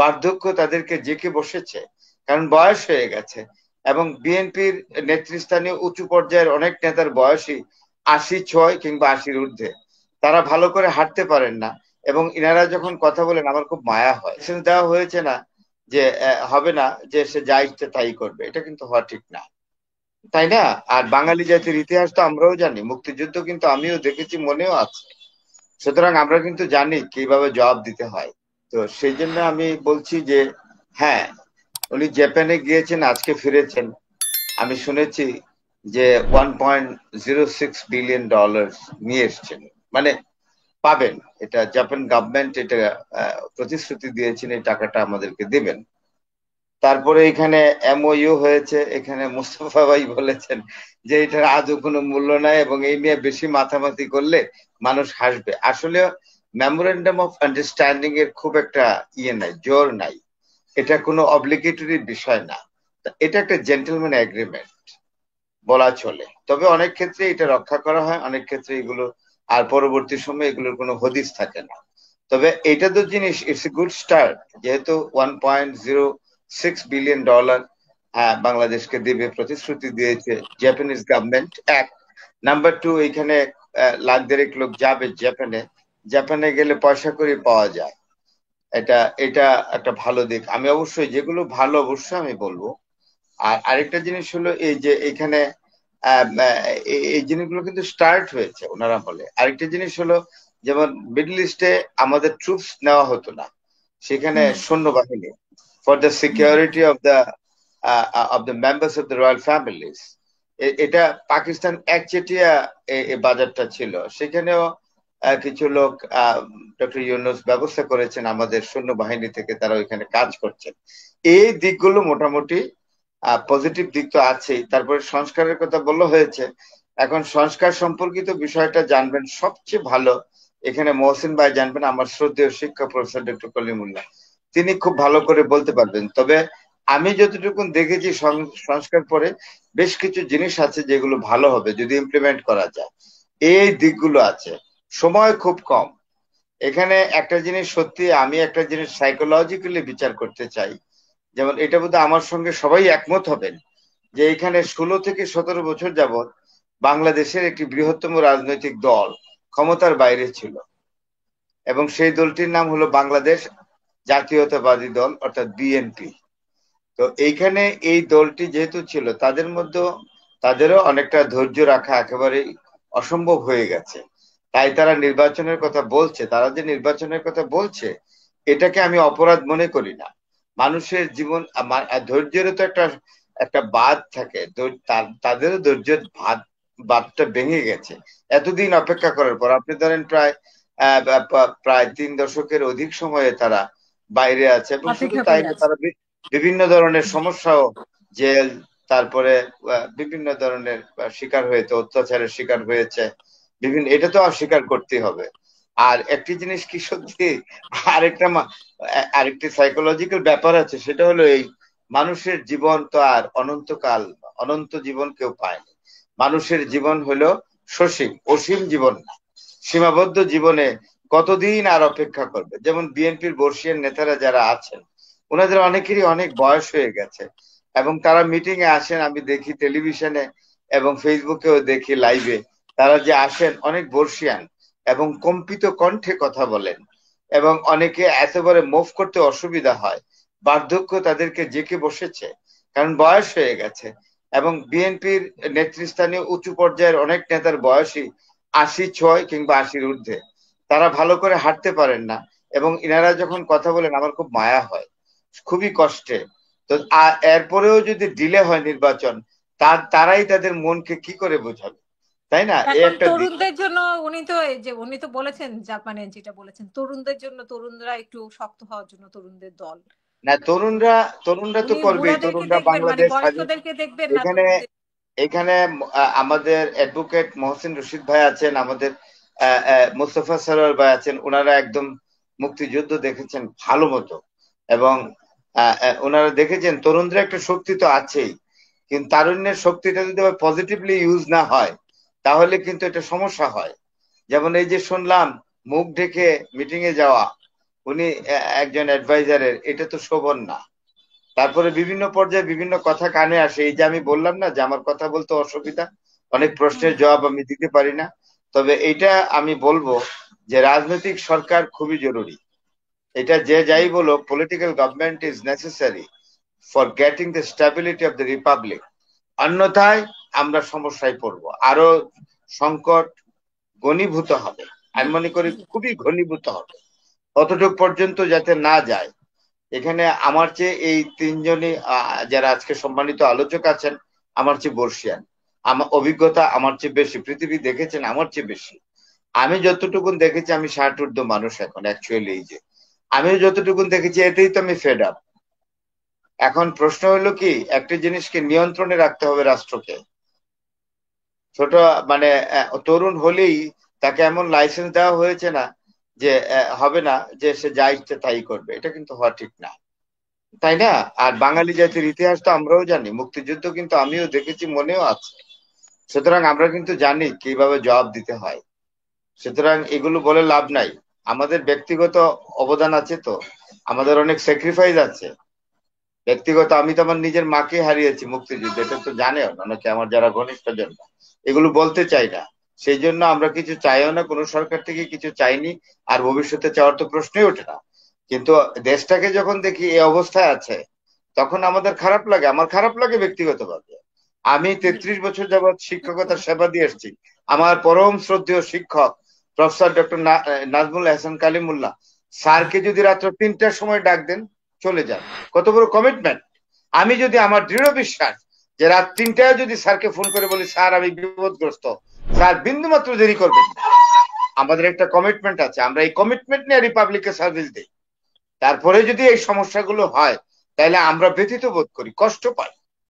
বার্ধক্য তাদেরকে জেঁকে বসেছে, কারণ বয়স হয়ে গেছে। এবং বিএনপির নেতৃস্থানীয় উঁচু পর্যায়ের অনেক নেতার বয়সই ৮০ কিংবা ৮০-র ঊর্ধ্বে। তারা ভালো করে হাঁটতে পারেন না, এবং ইনারা যখন কথা বলেন আমার খুব মায়া হয়। দেওয়া হয়েছে না যে হবে না, যে সে যা ইচ্ছে তাই করবে, এটা কিন্তু হওয়া ঠিক না, তাই না? আর বাঙালি জাতির ইতিহাস তো আমরাও জানি, মুক্তিযুদ্ধ কিন্তু আমিও দেখেছি, মনেও আছে। সুতরাং আমরা কিন্তু জানি কিভাবে জবাব দিতে হয়। তো সেই জন্য আমি বলছি যে হ্যাঁ, উনি জাপানে গিয়েছেন, আজকে ফিরেছেন। আমি শুনেছি যে $1.06 বিলিয়ন নিয়ে এসছেন, মানে পাবেন। এটা জাপান গভর্নমেন্ট এটা প্রতিশ্রুতি দিয়েছেন এই টাকাটা আমাদেরকে দিবেন। তারপরে এখানে এমওইউ হয়েছে, এখানে মুস্তফা ভাই বলেছেন যে এটার আদৌ কোনো মূল্য নাই, এবং এই নিয়ে বেশি মাথামাতি করলে মানুষ হাসবে। আসলে মেমোরেন্ডাম অফ আন্ডারস্ট্যান্ডিং এর খুব একটা নাই, জোর নাই। এটা কোনো অব্লিগেটরি বিষয় না। এটা একটা জেন্টলম্যান এগ্রিমেন্ট বলা চলে। তবে অনেক ক্ষেত্রে এটা রক্ষা করা হয়, অনেক ক্ষেত্রে এগুলো আর পরবর্তী সময়ে এগুলোর কোনো হদিস থাকে না। তবে এটা তো জিনিস, ইটস এ গুড স্টার্ট। যেহেতু $1.06 বিলিয়ন বাংলাদেশকে দেবে প্রতিশ্রুতি দিয়েছে জাপানিজ গভর্নমেন্ট, এক। নাম্বার টু, এখানে লাখ দেড়েক লোক যাবে জাপানে। জাপানে গেলে পয়সা করে পাওয়া যায়। এটা এটা একটা ভালো দিক। আমি অবশ্যই যেগুলো ভালো অবশ্যই আমি বলবো। আর আরেকটা জিনিস হলো এই যে এখানে এই জিনিসগুলো কিন্তু স্টার্ট হয়েছে ওনারা বলে। আরেকটা জিনিস হলো, যেমন মিডল ইস্টে আমাদের ট্রুপস নেওয়া হতো না, সেখানে হুম। সৈন্যবাহিনী for the hmm. Security of the members of the royal families. এটা পাকিস্তান একচেটিয়া এই বাজারটা ছিল, সেখানেও কিছু লোক ডক্টর ইউনূস ব্যবস্থা করেছেন আমাদের সৈন্যবাহিনী থেকে, তারা ওইখানে কাজ করছেন। এই দিকগুলো মোটামুটি পজিটিভ দিক তো আছেই। তারপরে সংস্কারের কথা বলা হয়েছে। এখন সংস্কার সম্পর্কিত বিষয়টা জানবেন সবচেয়ে ভালো এখানে মহসিন ভাই জানবেন, আমার শ্রদ্ধেয় শিক্ষক প্রফেসর ডক্টর কলিমুল্লাহ। তিনি খুব ভালো করে বলতে পারবেন। তবে আমি যতটুকু দেখেছি সংস্কার পরে বেশ কিছু জিনিস আছে যেগুলো ভালো হবে যদি ইমপ্লিমেন্ট করা যায়। এই দিকগুলো আছে। সময় খুব কম। এখানে একটা জিনিস সত্যি, আমি একটা জিনিস সাইকোলজিক্যালি বিচার করতে চাই। যেমন এটা বোধহয় আমার সঙ্গে সবাই একমত হবেন যে এখানে 16 থেকে 17 বছর যাবৎ বাংলাদেশের একটি বৃহত্তম রাজনৈতিক দল ক্ষমতার বাইরে ছিল, এবং সেই দলটির নাম হলো বাংলাদেশ জাতীয়তাবাদী দল, অর্থাৎ বিএনপি। তো এইখানে এই দলটি যেহেতু ছিল, তাদের মধ্যে তাদেরও অনেকটা ধৈর্য রাখা একেবারে অসম্ভব হয়ে গেছে। তাই তারা নির্বাচনের কথা বলছে। তারা যে নির্বাচনের কথা বলছে, এটাকে আমি অপরাধ মনে করি না। মানুষের জীবন ধৈর্যেরও তো একটা একটা বাঁধ থাকে। তাদেরও ধৈর্যের বাঁধটা ভেঙে গেছে এতদিন অপেক্ষা করার পর। আপনি ধরেন প্রায় 3 দশকের অধিক সময়ে তারা বাইরে আছে, এবং শুধু অপেক্ষা তাই করে না, আছে। তারা বিভিন্ন ধরনের সমস্যাও, জেল, তারপরে বিভিন্ন ধরনের শিকার হয়েছে, অত্যাচারের শিকার হয়েছে বিভিন্ন। এটা তো অস্বীকার করতেই হবে। আর একটি জিনিস কি সত্যি, আরেকটা আরেকটি সাইকোলজিক্যাল ব্যাপার আছে, সেটা হলো এই মানুষের জীবন তো আর অনন্তকাল, অনন্ত জীবন কেউ পায়নি। মানুষের জীবন হলো সসীম, অসীম জীবন না। সীমাবদ্ধ জীবনে কতদিন আর অপেক্ষা করবে? যেমন বিএনপির বর্ষীয়ান নেতারা যারা আছেন, ওনাদের অনেকেরই অনেক বয়স হয়ে গেছে, এবং তারা মিটিং এ আসেন, আমি দেখি টেলিভিশনে এবং ফেসবুকেও দেখি লাইভে, তারা যে আসেন অনেক বর্ষীয়ান এবং কম্পিত কণ্ঠে কথা বলেন, এবং অনেকে একেবারে মুভ করতে অসুবিধা হয়। বার্ধক্য তাদেরকে জেঁকে বসেছে, কারণ বয়স হয়ে গেছে। এবং বিএনপির নেতৃস্থানীয় উঁচু পর্যায়ের অনেক নেতার বয়সই ৮০ কিংবা ৮০-র ঊর্ধ্বে। তারা ভালো করে হাঁটতে পারেন না, এবং ইনারা যখন কথা বলেন আমার খুব মায়া হয়, খুবই কষ্টে। তো এরপরেও যদি ডিলে হয় নির্বাচন, তারাই তাদের মনকে কি করে বোঝাবে, তাই না? এই এখন একটা দিক। তরুণদের জন্য উনি তো বলেছেন, জাপানে যেটা বলেছেন, তরুণদের জন্য, তরুণরা একটু শক্ত হওয়ার জন্য তরুণদের দল। না, তরুণরা তরুণরা তো উনি করবেই। বুড়াদেরকে তরুণরা দেখবেন, মানে বাংলাদেশ স্বাধীন। বয়স্কদেরকে দেখবেন না এখানে তরুণদের। এখানে আমাদের অ্যাডভোকেট মহসিন রশিদ ভাই আছেন, আমাদের মোস্তফা সরোয়ার ভাই আছেন। ওনারা একদম মুক্তিযুদ্ধ দেখেছেন ভালো মতো, এবং ওনারা দেখেছেন তরুণদের একটা শক্তি তো আছেই। কিন্তু তারুণ্যের শক্তিটা যদি পজিটিভলি ইউজ না হয়, তাহলে কিন্তু এটা সমস্যা হয়। যেমন এই যে শুনলাম মুখ ঢেকে মিটিং এ যাওয়া, উনি একজন অ্যাডভাইজারের, এটা তো শোভন না। তারপরে বিভিন্ন পর্যায়ে বিভিন্ন কথা কানে আসে, এই যে আমি বললাম না যে আমার কথা বলতে অসুবিধা, অনেক প্রশ্নের জবাব আমি দিতে পারি না। তবে এইটা আমি বলবো যে রাজনৈতিক সরকার খুবই জরুরি। এটা যে যাই বলো, political government is necessary for getting the stability of the Republic. অন্যথায় আমরা সমস্যায় পড়বো, আরো সংকট ঘনীভূত হবে। আমি মনে করি খুবই ঘনীভূত হবে, অতটুক পর্যন্ত যাতে না যায়। এখানে আমার চেয়ে এই তিনজনই যারা আজকে সম্মানিত আলোচক আছেন আমার চেয়ে বর্ষিয়ান, আমার অভিজ্ঞতা আমার চেয়ে বেশি, পৃথিবী দেখেছেন আমার চেয়ে বেশি। আমি যতটুকুন দেখেছি, আমি 60 ঊর্ধ্ব মানুষ এখন অ্যাকচুয়ালি, এই যে আমি যতটুকুন দেখেছি এতেই তো আমি ফেড আপ। এখন প্রশ্ন হলো কি, একটা জিনিসকে নিয়ন্ত্রণে রাখতে হবে রাষ্ট্রকে। ছোট মানে তরুণ হলেই তাকে এমন লাইসেন্স দেওয়া হয়েছে না যে হবে না, যে সে যা ইচ্ছে তাই করবে, এটা কিন্তু হওয়া ঠিক না, তাই না? আর বাঙালি জাতির ইতিহাস তো আমরাও জানি, মুক্তিযুদ্ধ কিন্তু আমিও দেখেছি, মনেও আছে। সুতরাং আমরা কিন্তু জানি কিভাবে জবাব দিতে হয়। সুতরাং এগুলো বলে লাভ নাই। আমাদের ব্যক্তিগত অবদান আছে তো, আমাদের অনেক স্যাক্রিফাইস আছে ব্যক্তিগত। আমি তো আমার নিজের মাকে হারিয়েছি মুক্তিযুদ্ধে, এটা তো জানে অনেকে, আমার যারা ঘনিষ্ঠ জন। এগুলো বলতে চাই না, সেই জন্য আমরা কিছু চাইও না, কোনো সরকার থেকে কিছু চাইনি, আর ভবিষ্যতে চাওয়ার তো প্রশ্নই ওঠে না। কিন্তু দেশটাকে যখন দেখি এই অবস্থায় আছে, তখন আমাদের খারাপ লাগে, আমার খারাপ লাগে ব্যক্তিগতভাবে। আমি 33 বছর যাবৎ শিক্ষকতার সেবা দিয়ে এসেছি। আমার পরম শ্রদ্ধেয় শিক্ষক প্রফেসর ডক্টর নাজমুল হাসান কালিমুল্লাহ স্যারকে যদি রাত্র 3টার সময় ডাক দেন, চলে যান। কত বড় কমিটমেন্ট! আমি যদি, আমার দৃঢ় বিশ্বাস যে রাত 3টায় যদি স্যারকে ফোন করে বলি স্যার আমি বিপদগ্রস্ত, স্যার বিন্দু মাত্র দেরি করবেন না। আমাদের একটা কমিটমেন্ট আছে, আমরা এই কমিটমেন্ট নিয়ে রিপাবলিকের সার্ভিস দিই। তারপরে যদি এই সমস্যাগুলো হয়, তাহলে আমরা ব্যথিত বোধ করি, কষ্ট পাই।